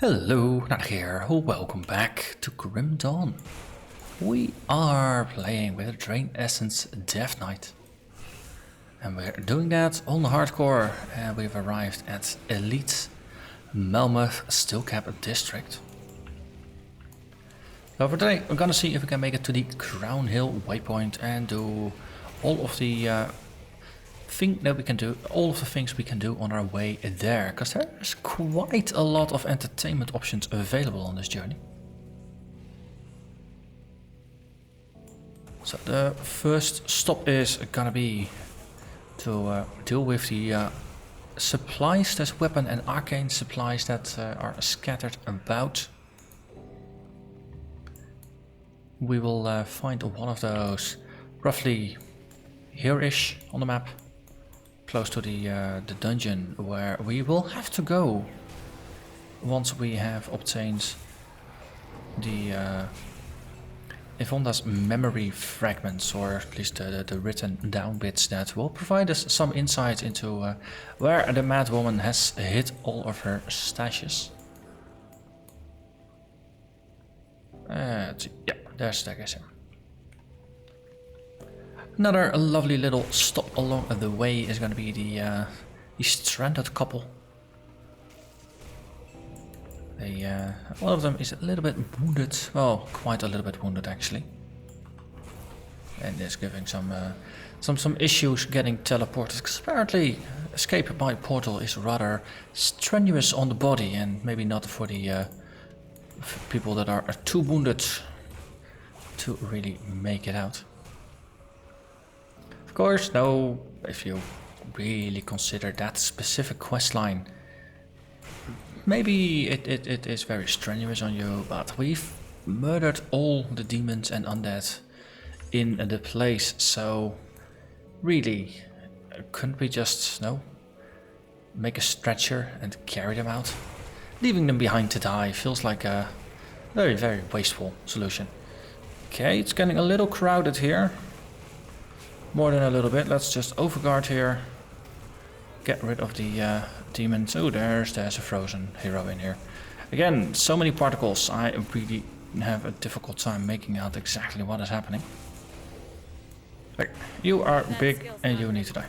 Hello, Narnach here. Welcome back to Grim Dawn. We are playing with a Drain Essence Death Knight. And we're doing that on hardcore, and we've arrived at Elite Malmouth Steelcap District. So for today, we're gonna see if we can make it to the Crown Hill waypoint and do all of the all of the things we can do on our way there, because there's quite a lot of entertainment options available on this journey. So the first stop is gonna be to deal with the supplies. There's weapon and arcane supplies that are scattered about. We will find one of those roughly here-ish on the map, close to the dungeon where we will have to go once we have obtained the Yvonne's memory fragments, or at least the written down bits that will provide us some insight into where the mad woman has hid all of her stashes. Let's see. Yeah, there's the guess. Another lovely little stop along the way is going to be the stranded couple. One of them is a little bit wounded, well, quite a little bit wounded actually, and is giving some issues getting teleported, because apparently escape by portal is rather strenuous on the body, and maybe not for the people that are too wounded to really make it out. Of course, no, if you really consider that specific questline, maybe it is very strenuous on you, but we've murdered all the demons and undead in the place, so really, couldn't we just, make a stretcher and carry them out? Leaving them behind to die feels like a very, very wasteful solution. Okay, it's getting a little crowded here. More than a little bit. Let's just overguard here. Get rid of the demons. Oh, there's a frozen hero in here. Again, so many particles. I really have a difficult time making out exactly what is happening. Like, you are big and you need to die.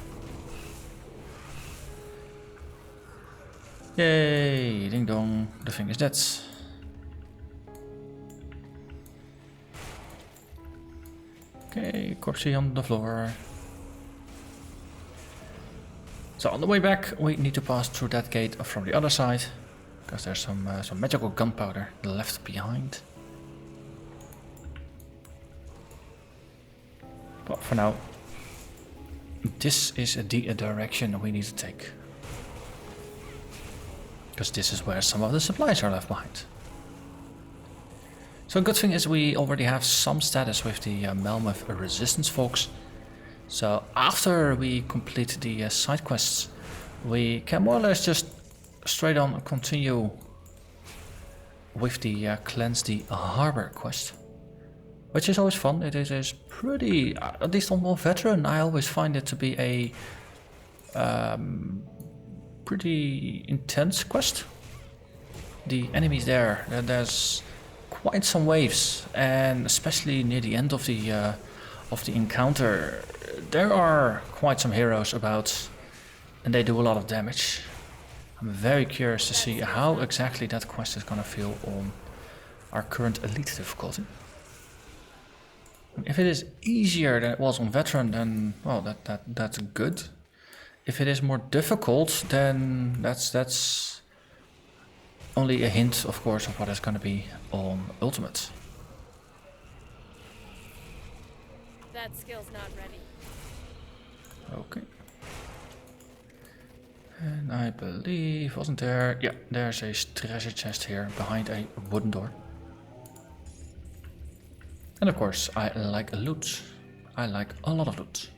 Yay! Ding dong. The thing is dead. Okay, corpse on the floor. So on the way back, we need to pass through that gate from the other side, because there's some magical gunpowder left behind. But for now, this is the direction we need to take, because this is where some of the supplies are left behind. So a good thing is we already have some status with the Malmouth resistance folks. So after we complete the side quests, we can more or less just straight on continue with the cleanse the harbor quest, which is always fun. It is pretty, at least on veteran, I always find it to be a pretty intense quest. The enemies there's quite some waves, and especially near the end of the encounter, there are quite some heroes about, and they do a lot of damage. I'm very curious to see how exactly that quest is gonna feel on our current elite difficulty. And if it is easier than it was on veteran, then well, that's good. If it is more difficult, then that's only a hint, of course, of what is going to be on Ultimate. That skill's not ready. Okay. And I believe, wasn't there? Yeah, there's a treasure chest here behind a wooden door. And of course, I like loot. I like a lot of loot.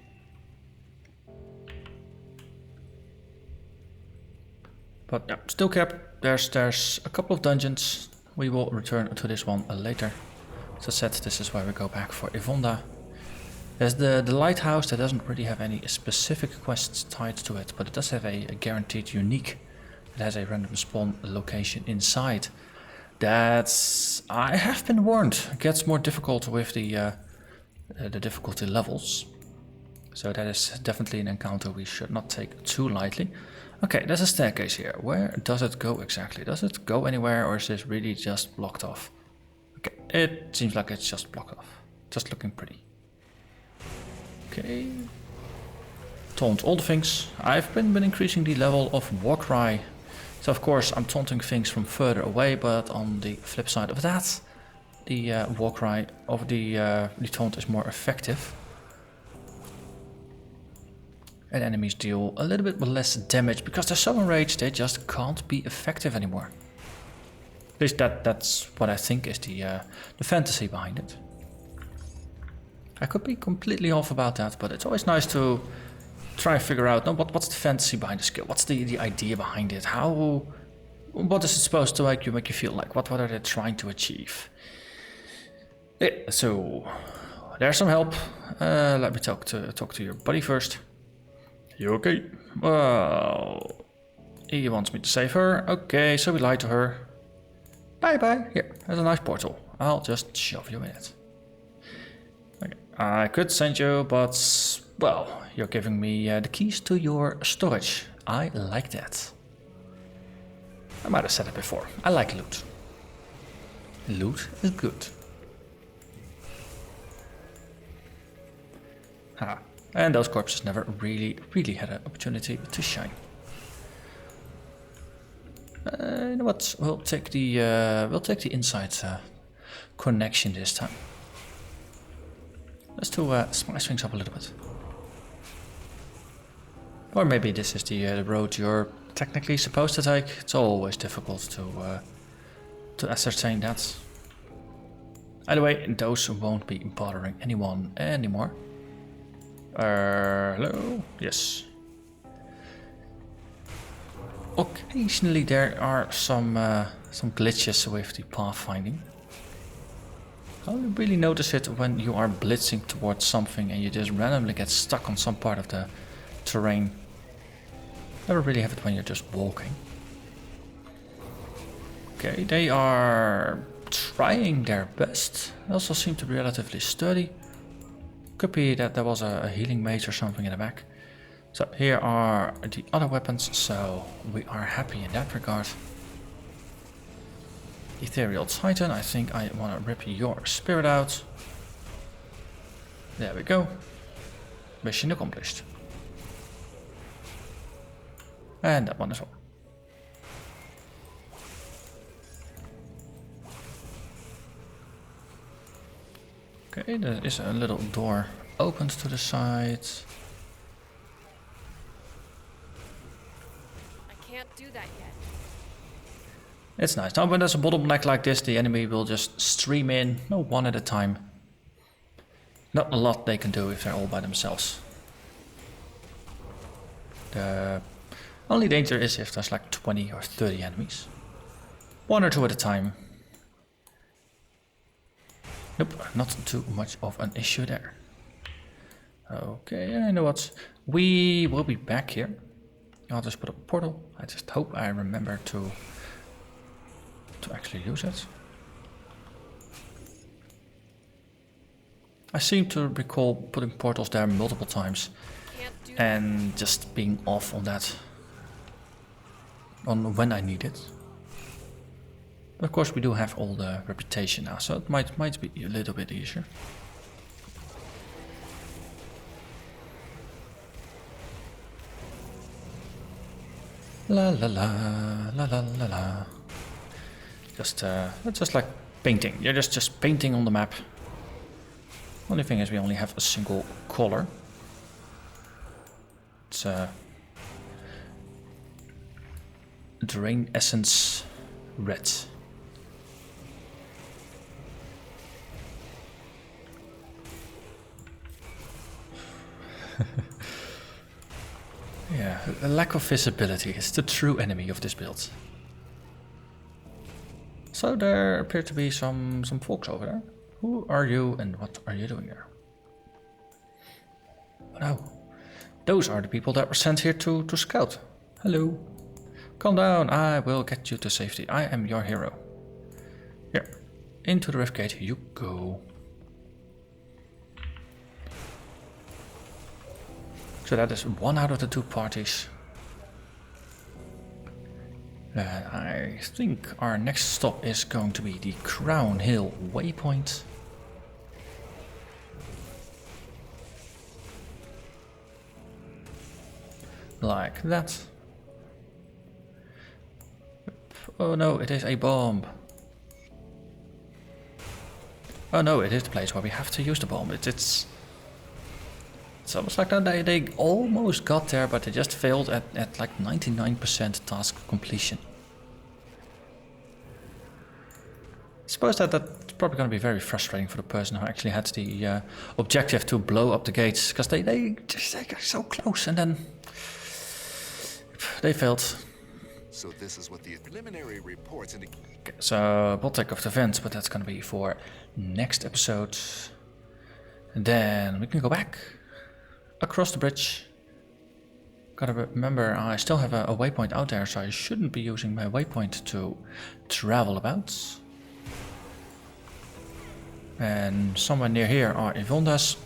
But yeah, Steelcap, there's a couple of dungeons. We will return to this one later. As I said, this is where we go back for Yvonne. There's the lighthouse that doesn't really have any specific quests tied to it, but it does have a guaranteed unique It has a random spawn location inside. That's, I have been warned, gets more difficult with the difficulty levels. So that is definitely an encounter we should not take too lightly. Okay, there's a staircase here. Where does it go exactly? Does it go anywhere, or is this really just blocked off? Okay, it seems like it's just blocked off. Just looking pretty. Okay. Taunt all the things. I've been increasing the level of Warcry. So of course I'm taunting things from further away, but on the flip side of that, the Warcry of the taunt is more effective. And enemies deal a little bit less damage because they're so enraged they just can't be effective anymore. At least that's what I think is the fantasy behind it. I could be completely off about that, but it's always nice to try and figure out, no, what's the fantasy behind the skill? What's the idea behind it? What is it supposed to make you feel like? What are they trying to achieve? Yeah, so there's some help. Let me talk to your buddy first. You okay? Well, he wants me to save her. Okay, so we lied to her. Bye bye. Here, there's a nice portal. I'll just shove you in it. Okay. I could send you, but well, you're giving me the keys to your storage. I like that. I might have said it before. I like loot. Loot is good. Ha. And those corpses never really had an opportunity to shine. You know what? We'll take the inside connection this time. Let's spice things up a little bit. Or maybe this is the road you're technically supposed to take. It's always difficult to ascertain that. Either way, those won't be bothering anyone anymore. Hello? Yes. Occasionally there are some glitches with the pathfinding. I really notice it when you are blitzing towards something and you just randomly get stuck on some part of the terrain. Never really have it when you're just walking. Okay, they are trying their best. They also seem to be relatively sturdy. Could be that there was a healing mage or something in the back. So here are the other weapons, so we are happy in that regard. Ethereal Titan, I think I want to rip your spirit out. There we go. Mission accomplished. And that one as well. Okay, there is a little door opened to the side. I can't do that yet. It's nice. Now when there's a bottleneck like this, the enemy will just stream in, no, one at a time. Not a lot they can do if they're all by themselves. The only danger is if there's like 20 or 30 enemies. One or two at a time. Nope, not too much of an issue there. Okay, you know what? We will be back here. I'll just put a portal. I just hope I remember to actually use it. I seem to recall putting portals there multiple times and just being off on that. On when I need it. Of course, we do have all the reputation now, so it might be a little bit easier. La la la la la la la. Just like painting. You're just painting on the map. Only thing is, we only have a single color. It's Drain Essence Red. Yeah, a lack of visibility is the true enemy of this build. So there appear to be some folks over there. Who are you and what are you doing there? Oh no, those are the people that were sent here to scout. Hello. Calm down, I will get you to safety. I am your hero. Here, into the rift gate you go. So that is one out of the two parties. I think our next stop is going to be the Crown Hill waypoint. Like that. Oh no, it is a bomb. Oh no, it is the place where we have to use the bomb. It's almost like that they almost got there, but they just failed at like 99% task completion. I suppose that's probably going to be very frustrating for the person who actually had the objective to blow up the gates, because they got so close and then they failed. So this is what the preliminary reports indicate. Okay, so Bottec of the vents, but that's going to be for next episode. And then we can go back across the bridge. Gotta remember, I still have a waypoint out there, so I shouldn't be using my waypoint to travel about. And somewhere near here are Yvonne's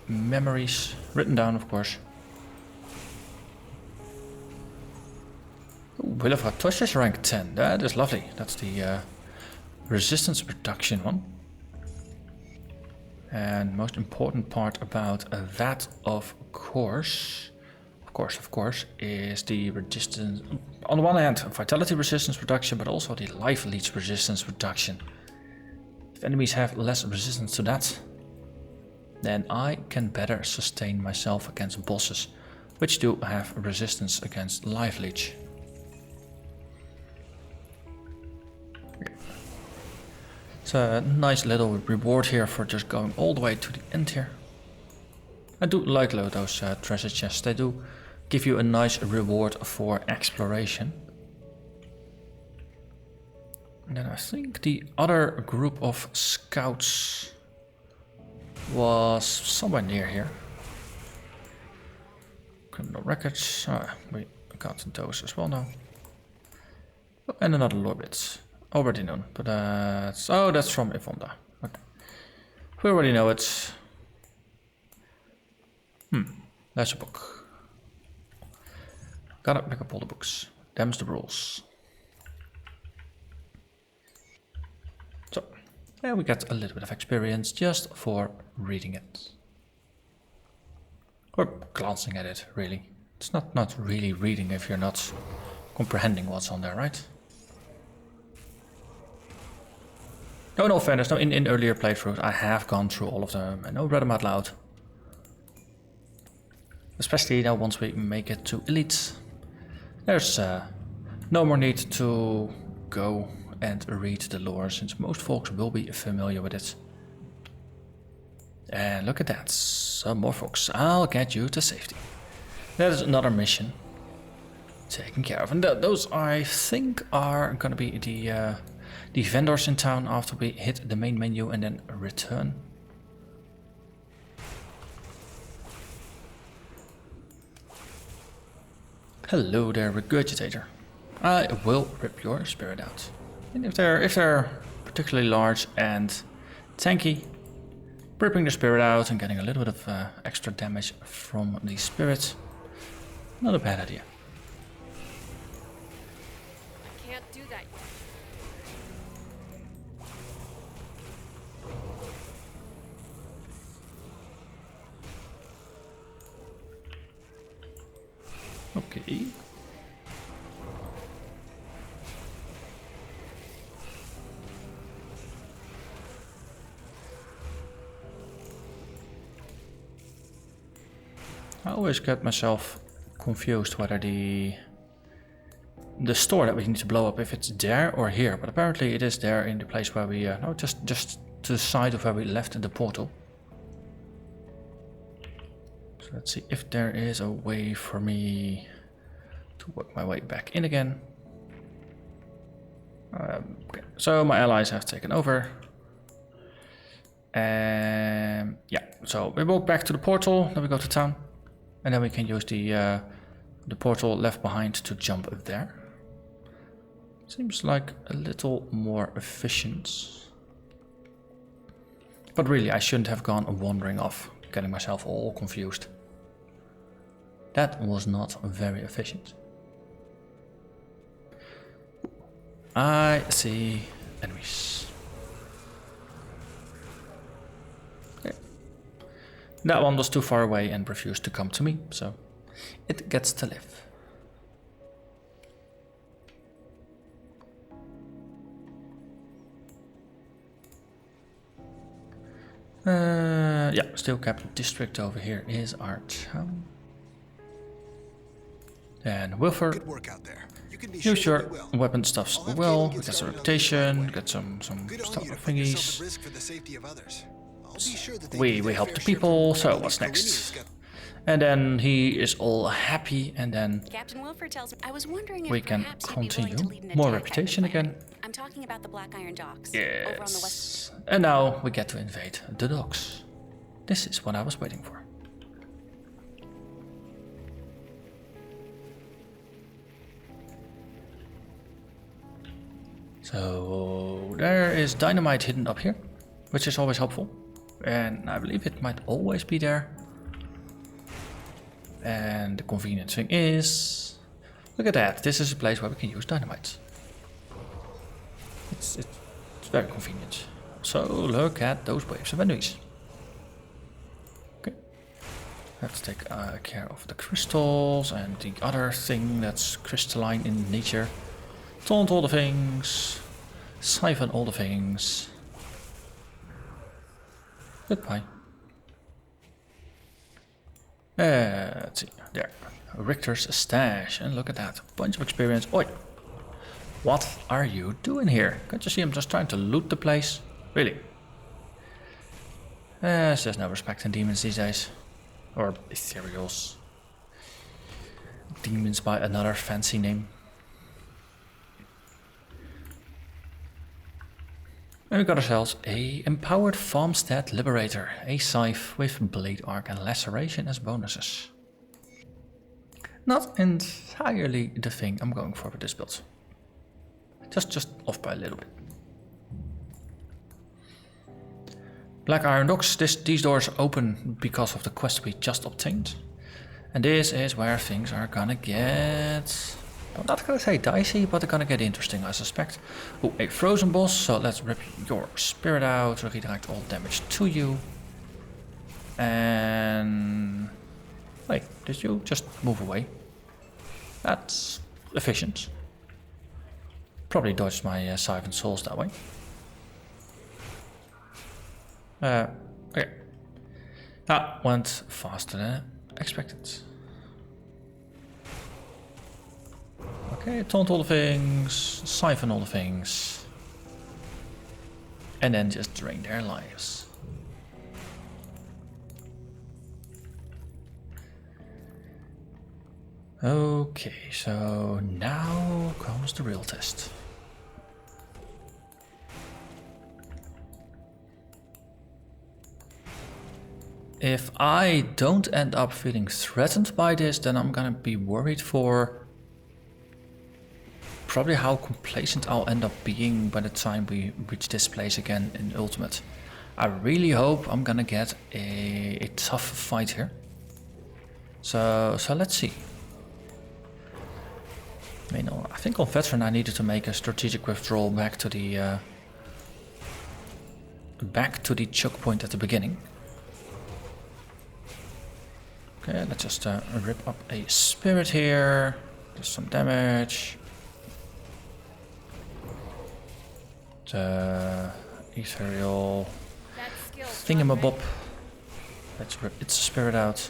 memories, written down of course. Willifra Tosh is rank 10, that is lovely. That's the resistance reduction one. And most important part about that, of course, is the resistance. On the one hand, vitality resistance reduction, but also the life leech resistance reduction. If enemies have less resistance to that, then I can better sustain myself against bosses, which do have resistance against life leech. It's a nice little reward here for just going all the way to the end here. I do like those treasure chests. They do give you a nice reward for exploration. And then I think the other group of scouts was somewhere near here. Criminal records. We got those as well now. Oh, and another lore bit. Already known, but that's from Yvonne. Okay. We already know it. There's a book. Gotta pick up all the books. Them's the rules. So, yeah, we got a little bit of experience just for reading it. Or glancing at it, really. It's not really reading if you're not comprehending what's on there, right? No fairness, no, in earlier playthroughs I have gone through all of them and I read them out loud. Especially now once we make it to Elite. There's no more need to go and read the lore, since most folks will be familiar with it. And look at that, some more folks. I'll get you to safety. That is another mission taken care of. And those I think are gonna be the vendors in town after we hit the main menu and then return. Hello there, Regurgitator. I will rip your spirit out. And if they're particularly large and tanky, ripping the spirit out and getting a little bit of extra damage from the spirit, not a bad idea. I can't do that yet. Okay. I always get myself confused whether the store that we need to blow up, if it's there or here, but apparently it is there in the place where we no, just to the side of where we left the portal. So let's see if there is a way for me to work my way back in again. Okay. So my allies have taken over. Yeah, so we walk back to the portal, then we go to town. And then we can use the portal left behind to jump up there. Seems like a little more efficient. But really, I shouldn't have gone wandering off, getting myself all confused. That was not very efficient. I see enemies. Okay. That one was too far away and refused to come to me, so it gets to live. Yeah, Steelcap district over here is our town. And Wilfer, Good work out there. You can be use sure your that we will. weapon stuffs I'll have well, Kagan get get some started on this right reputation, away. get some Good on stuff you to put yourself at thingies. risk for the safety of others. I'll be sure that they We do their help fair the share people, for so all what's these next? Corinians got- And then he is all happy, and then Captain Wilfer tells me I was wondering if we can perhaps you'd be willing to continue. lead an More attack reputation at the again. plant. I'm talking about the Black Iron Docks over on the west. Yes. And now we get to invade the docks. This is what I was waiting for. So there is dynamite hidden up here, which is always helpful. And I believe it might always be there. And the convenient thing is, look at that, this is a place where we can use dynamite. It's very convenient. So look at those waves of enemies. Okay, let's take care of the crystals and the other thing that's crystalline in nature. Taunt all the things, siphon all the things. Goodbye. Let's see, there. Richter's stash, and look at that, bunch of experience. Oi! What are you doing here? Can't you see I'm just trying to loot the place? Really? There's no respect in demons these days. Or ethereals. Demons by another fancy name. And we got ourselves a empowered farmstead liberator, a scythe with blade arc and laceration as bonuses. Not entirely the thing I'm going for with this build. Just off by a little bit. Black Iron Docks, these doors open because of the quest we just obtained. And this is where things are gonna get... I'm not gonna say dicey, but they're gonna get interesting, I suspect. Oh, a frozen boss, so let's rip your spirit out, redirect all damage to you. And... wait, did you just move away? That's efficient. Probably dodged my Siphon Souls that way. Okay. That went faster than expected. Okay, taunt all the things, siphon all the things, and then just drain their lives. Okay, so now comes the real test. If I don't end up feeling threatened by this, then I'm gonna be worried for probably how complacent I'll end up being by the time we reach this place again in Ultimate. I really hope I'm gonna get a tough fight here. So let's see. I mean, I think on Veteran I needed to make a strategic withdrawal back to the choke point at the beginning. Okay, let's just rip up a spirit here. Just some damage. The ethereal thingamabob. Let's rip its spirit out.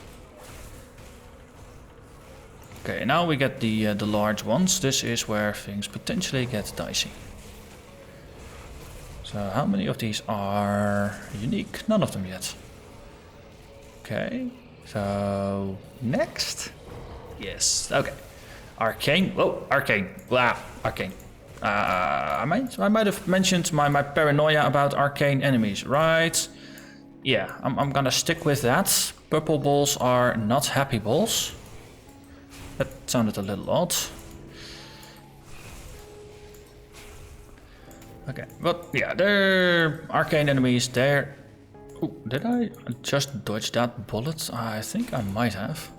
Okay, now we get the large ones. This is where things potentially get dicey. So how many of these are unique? None of them yet. Okay, so next. Yes, okay. Arcane. Whoa, arcane. Wow, arcane. I might have mentioned my paranoia about arcane enemies, right? Yeah, I'm gonna stick with that. Purple balls are not happy balls. That sounded a little odd. Okay, but yeah, they're arcane enemies. They're... Ooh, did I just dodge that bullet? I think I might have.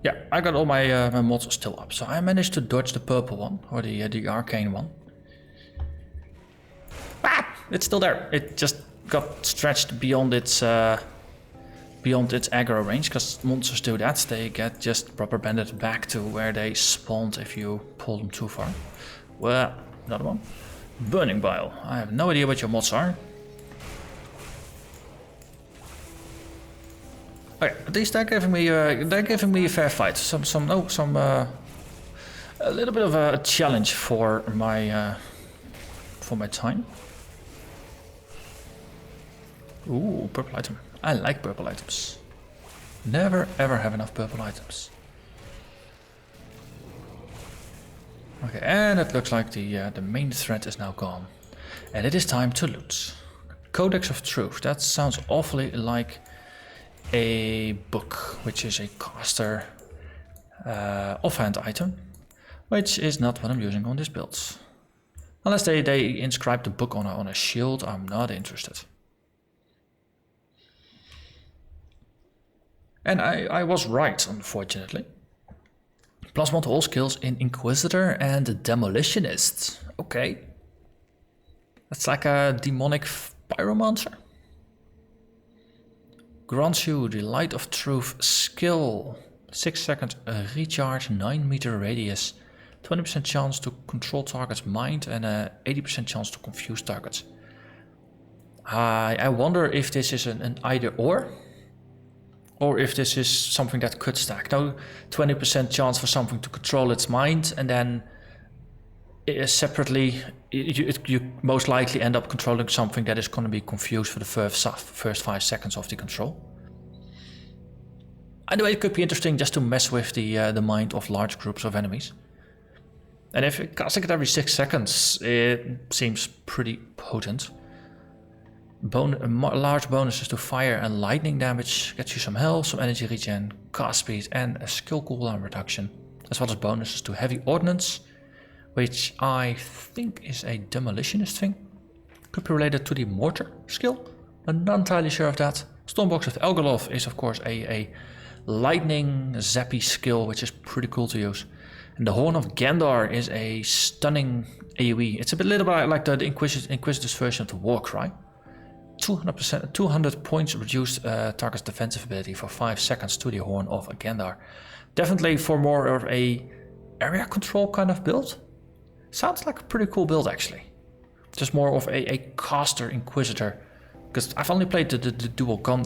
Yeah, I got all my my mods still up, so I managed to dodge the purple one, or the arcane one. Ah! It's still there. It just got stretched beyond its aggro range, because monsters do that. They get just rubber banded back to where they spawned if you pull them too far. Well, another one. Burning Bile. I have no idea what your mods are. Okay, at least they're giving me a fair fight. A little bit of a challenge for my time. Ooh, purple item. I like purple items. Never ever have enough purple items. Okay, and it looks like the main threat is now gone. And it is time to loot. Codex of Truth. That sounds awfully like a book, which is a caster offhand item, which is not what I'm using on this build. Unless they inscribe the book on a shield, I'm not interested. And I was right, unfortunately. +1 to all skills in Inquisitor and Demolitionist. Okay. That's like a demonic pyromancer. Grants you the Light of Truth skill. 6 seconds recharge, 9 meter radius. 20% chance to control target's mind and a 80% chance to confuse targets. I wonder if this is an either or if this is something that could stack. Now, 20% chance for something to control its mind, and then separately, you most likely end up controlling something that is going to be confused for the first 5 seconds of the control. Anyway, it could be interesting just to mess with the mind of large groups of enemies. And if casting it every 6 seconds, it seems pretty potent. Large bonuses to fire and lightning damage gets you some health, some energy regen, cast speed, and a skill cooldown reduction, as well as bonuses to heavy ordnance, which I think is a demolitionist thing. Could be related to the mortar skill. I'm not entirely sure of that. Stormbox of Elgoloth is of course a lightning zappy skill, which is pretty cool to use. And the Horn of Gendar is a stunning AoE. It's a little bit like the Inquisitor's version of the Warcry. 200 points reduced target's defensive ability for 5 seconds to the Horn of Gendar. Definitely for more of a area control kind of build. Sounds like a pretty cool build actually. Just more of a caster Inquisitor. Because I've only played the dual gun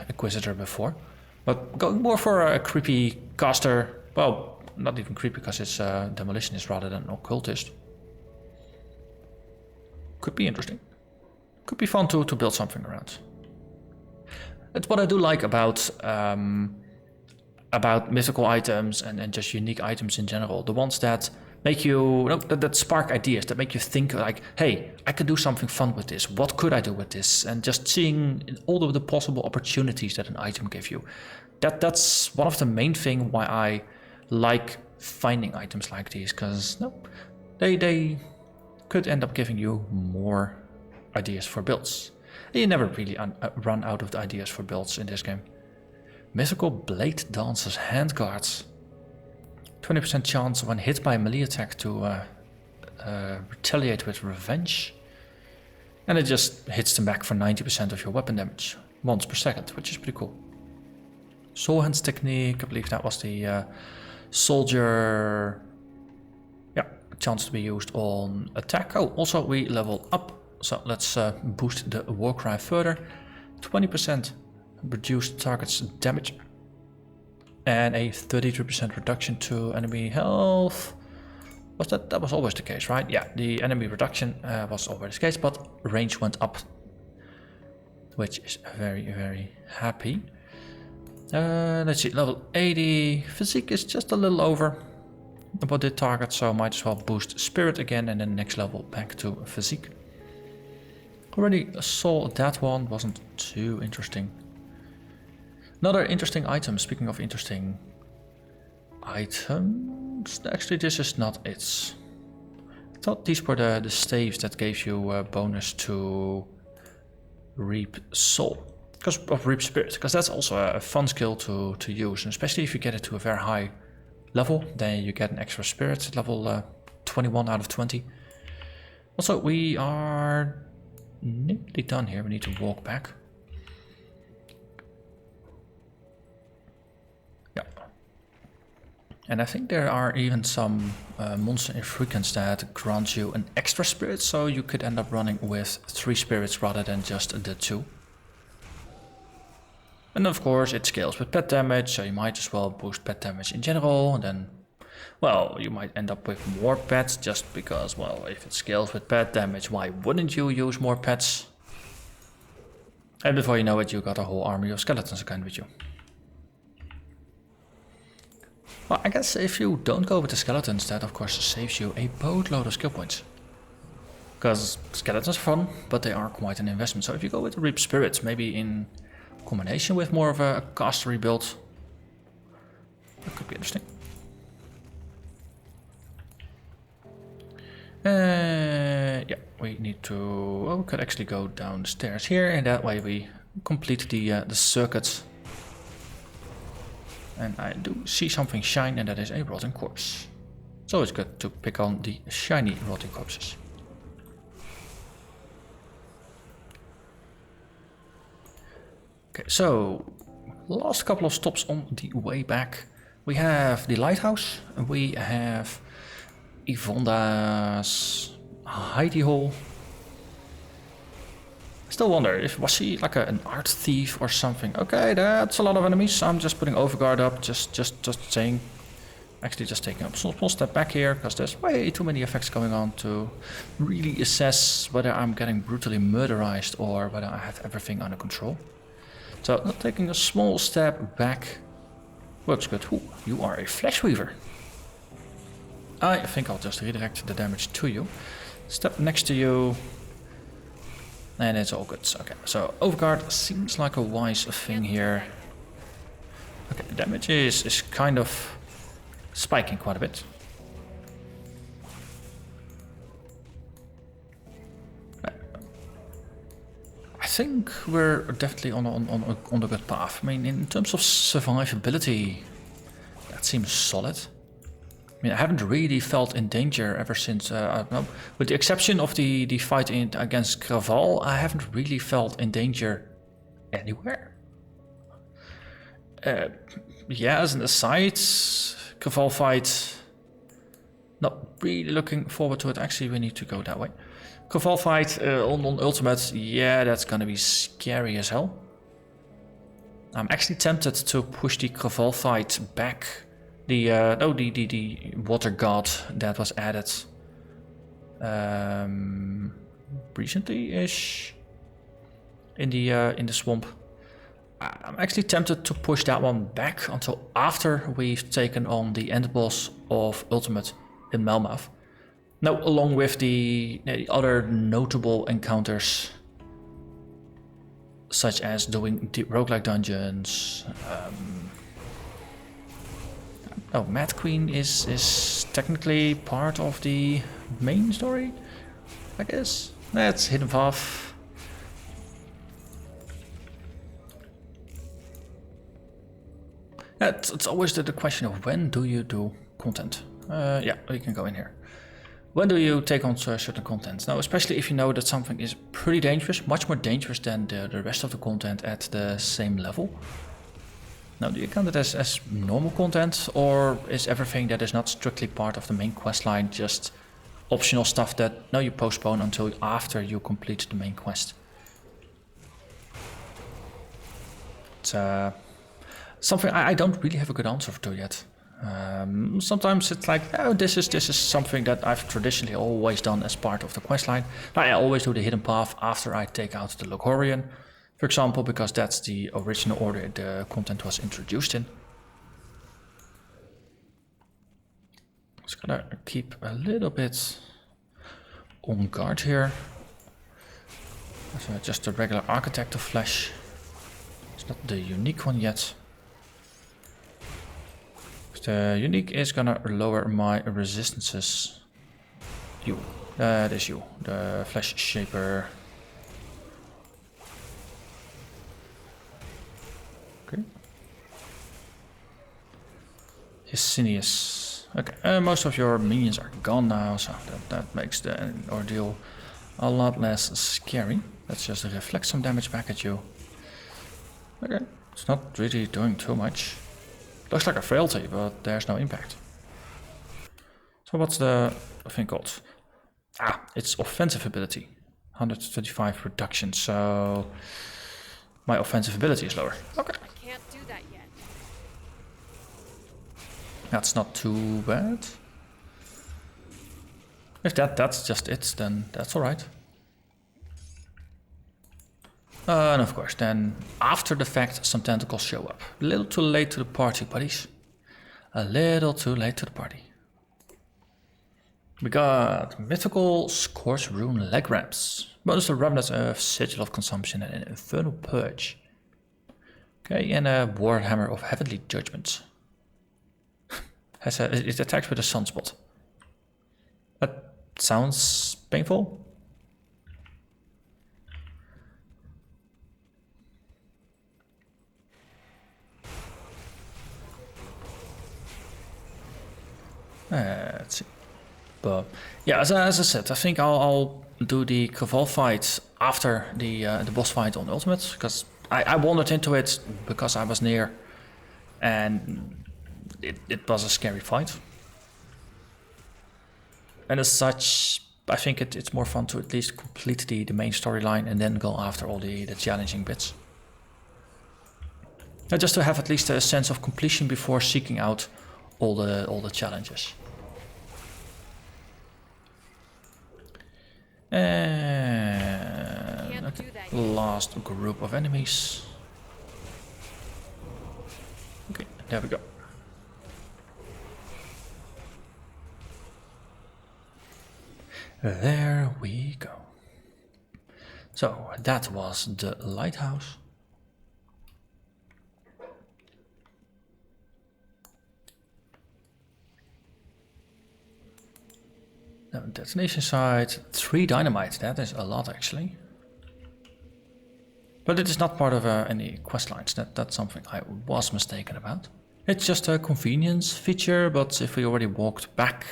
Inquisitor before. But going more for a creepy caster, well, not even creepy because it's demolitionist rather than occultist. Could be interesting. Could be fun to build something around. That's what I do like about mythical items and just unique items in general. The ones that make you, that spark ideas, that make you think like, hey, I could do something fun with this. What could I do with this? And just seeing all of the possible opportunities that an item gives you. That's one of the main things why I like finding items like these, because they could end up giving you more ideas for builds. And you never really run out of the ideas for builds in this game. Mythical Blade Dancer's Handguards. 20% chance when hit by a melee attack to retaliate with revenge. And it just hits them back for 90% of your weapon damage once per second, which is pretty cool. Soul Hands Technique, I believe that was the soldier. Yeah, chance to be used on attack. Oh, also we level up. So let's boost the Warcry further. 20% reduced target's damage. And a 33% reduction to enemy health. That was always the case, right? Yeah, the enemy reduction was always the case, but range went up. Which is very, very happy. Let's see, level 80. Physique is just a little over about the target, so might as well boost Spirit again and then next level back to Physique. Already saw that one, wasn't too interesting. Another interesting item, speaking of interesting items, actually this is not it. thought these were the staves that gave you a bonus to Reap Soul. Because of Reap Spirit, because that's also a fun skill to use, and especially if you get it to a very high level, then you get an extra spirit, level 21 out of 20. Also, we are nearly done here, we need to walk back. Yeah. And I think there are even some monster infrequents that grant you an extra spirit, so you could end up running with 3 spirits rather than just the 2. And of course it scales with pet damage, so you might as well boost pet damage in general, and then, well, you might end up with more pets just because, well, if it scales with pet damage, why wouldn't you use more pets? And before you know it, you got a whole army of skeletons again with you. Well, I guess if you don't go with the skeletons, that of course saves you a boatload of skill points. Because skeletons are fun, but they are quite an investment. So if you go with the Reap Spirits, maybe in combination with more of a castery build, that could be interesting. Yeah, we need to. Oh, we could actually go down the stairs here, and that way we complete the circuit. And I do see something shine, and that is a rotting corpse. So it's good to pick on the shiny rotting corpses. Okay, so last couple of stops on the way back. We have the lighthouse, and we have Yvonne's hidey hole. I still wonder, if was she like an art thief or something? Okay, that's a lot of enemies. I'm just putting overguard up, just saying. Actually just taking a small step back here, because there's way too many effects going on to really assess whether I'm getting brutally murderized or whether I have everything under control. So taking a small step back works good. Ooh, you are a Flesh Weaver. I think I'll just redirect the damage to you. Step next to you. And it's all good. Okay, so overguard seems like a wise thing here. Okay, the damage is kind of spiking quite a bit. I think we're definitely on a good path. I mean, in terms of survivability, that seems solid. I mean, I haven't really felt in danger ever since, no, with the exception of the fight against Craval, I haven't really felt in danger anywhere. Yeah, as an aside, Craval fight, not really looking forward to it. Actually, we need to go that way. Craval fight on Ultimate, yeah, that's gonna be scary as hell. I'm actually tempted to push the Craval fight back. The water god that was added recently-ish in the swamp. I'm actually tempted to push that one back until after we've taken on the end boss of Ultimate in Malmouth. Now, along with the other notable encounters, such as doing the roguelike dungeons. Oh, Mad Queen is technically part of the main story, I guess. That's Hidden Path. It's always the question of when do you do content. Yeah, we can go in here. When do you take on certain content? Now, especially if you know that something is pretty dangerous, much more dangerous than the rest of the content at the same level. Now, do you count it as normal content, or is everything that is not strictly part of the main questline just optional stuff that now you postpone until after you complete the main quest? It's something I don't really have a good answer to yet. Sometimes it's like, oh, this is something that I've traditionally always done as part of the questline. I always do the hidden path after I take out the Logorian, for example, because that's the original order the content was introduced in. Just gotta keep a little bit on guard here. So just a regular Architect of Flesh. It's not the unique one yet. The unique is gonna lower my resistances You. That is you. The Flesh Shaper. Okay. Hysinius. Okay, most of your minions are gone now, so that makes the ordeal a lot less scary. Let's just reflect some damage back at you. Okay, it's not really doing too much. Looks like a frailty, but there's no impact. So what's the thing called? Ah, it's offensive ability. 125 reduction, so my offensive ability is lower. Okay. I can't do that yet. That's not too bad. If that's just it, then that's alright. And of course, then after the fact, some tentacles show up. A little too late to the party, buddies. A little too late to the party. We got Mythical Scorch Rune Leg Ramps. Bonus to Remnants of Sigil of Consumption and an Infernal Purge. Okay, and a Warhammer of Heavenly Judgment. It attacks with a sunspot. That sounds painful. Let's see. But yeah, as I said, I think I'll do the Cavall fight after the boss fight on Ultimate, because I wandered into it because I was near, and it was a scary fight. And as such, I think it's more fun to at least complete the main storyline and then go after all the challenging bits. And just to have at least a sense of completion before seeking out all the challenges. And okay, last group of enemies. Okay, there we go. There we go. So that was the lighthouse. Detonation site, 3 dynamite, that is a lot actually. But it is not part of any quest lines, that's something I was mistaken about. It's just a convenience feature, but if we already walked back,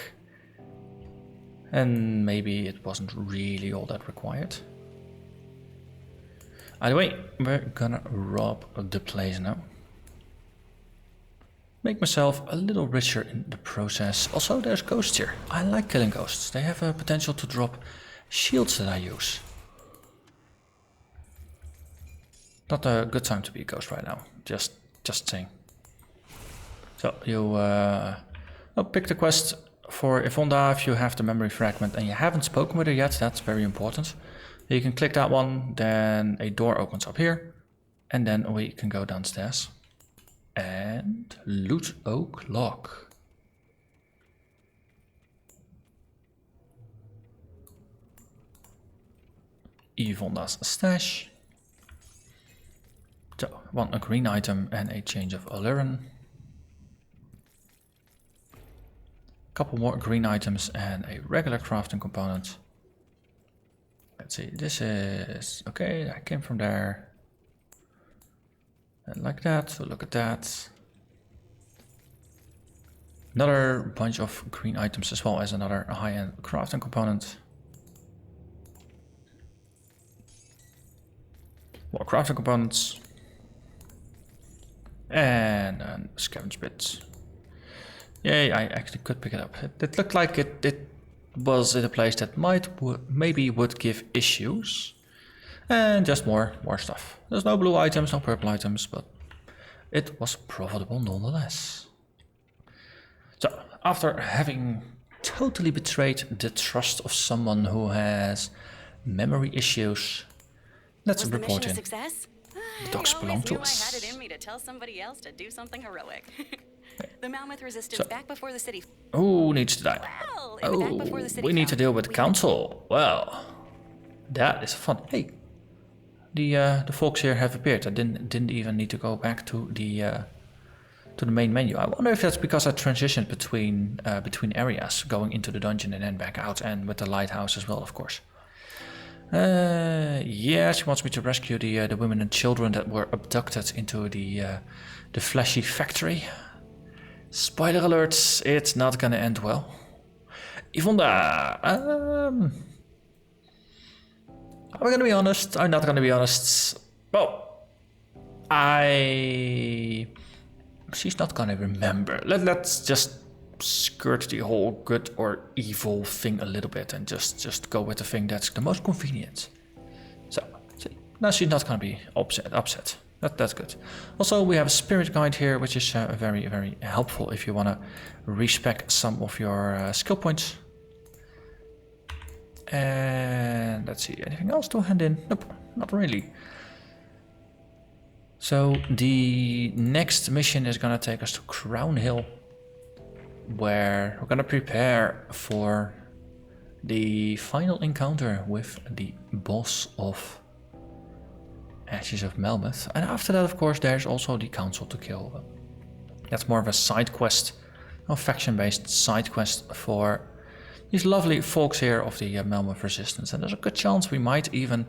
and maybe it wasn't really all that required. Either way, we're gonna rob the place now. Make myself a little richer in the process. Also, there's ghosts here. I like killing ghosts. They have a potential to drop shields that I use. Not a good time to be a ghost right now. Just saying. So you pick the quest for Yvonda if you have the memory fragment and you haven't spoken with her yet. That's very important. You can click that one. Then a door opens up here, and then we can go downstairs. And loot oak lock. Yvonda's stash. So, a green item and a change of Alluran. Couple more green items and a regular crafting component. Let's see, this is okay, I came from there. And like that, so look at that. Another bunch of green items as well as another high-end crafting component. More crafting components. And a scavenge bit. Yay, I actually could pick it up. It looked like it was in a place that maybe would give issues. And just more stuff. There's no blue items, no purple items, but it was profitable nonetheless. So, after having totally betrayed the trust of someone who has memory issues, let's report in. The dogs belong to us. I had it in me to tell somebody else to do something heroic. The Malmouth resistance back before the city. Who needs to die? Well, back before the city we need to deal with the council. Well, that is fun. Hey, the folks here have appeared. I didn't even need to go back to the to the main menu. I wonder if that's because I transitioned between areas, going into the dungeon and then back out, and with the lighthouse as well, of course. Yeah, she wants me to rescue the women and children that were abducted into the fleshy factory. Spoiler alerts, it's not gonna end well. Yvonda, I'm gonna be honest, I'm not gonna be honest. Well, she's not gonna remember. Let's just skirt the whole good or evil thing a little bit and just go with the thing that's the most convenient. So, see, now she's not gonna be upset. That's good. Also, we have a spirit guide here, which is very, very helpful if you want to respec some of your skill points. And let's see, anything else to hand in? Nope, not really. So the next mission is gonna take us to Crown Hill, where we're gonna prepare for the final encounter with the boss of Ashes of Malmouth. And after that, of course, there's also the council to kill. That's more of a side quest, a faction-based side quest for these lovely folks here of the Malmouth Resistance. And there's a good chance we might even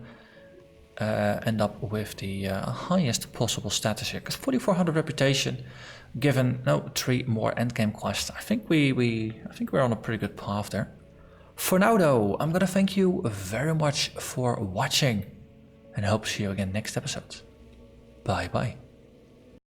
end up with the highest possible status here, because 4400 reputation, given 3 more endgame quests. I think we're on a pretty good path there. For now, though, I'm gonna thank you very much for watching, and I hope to see you again next episode. Bye bye.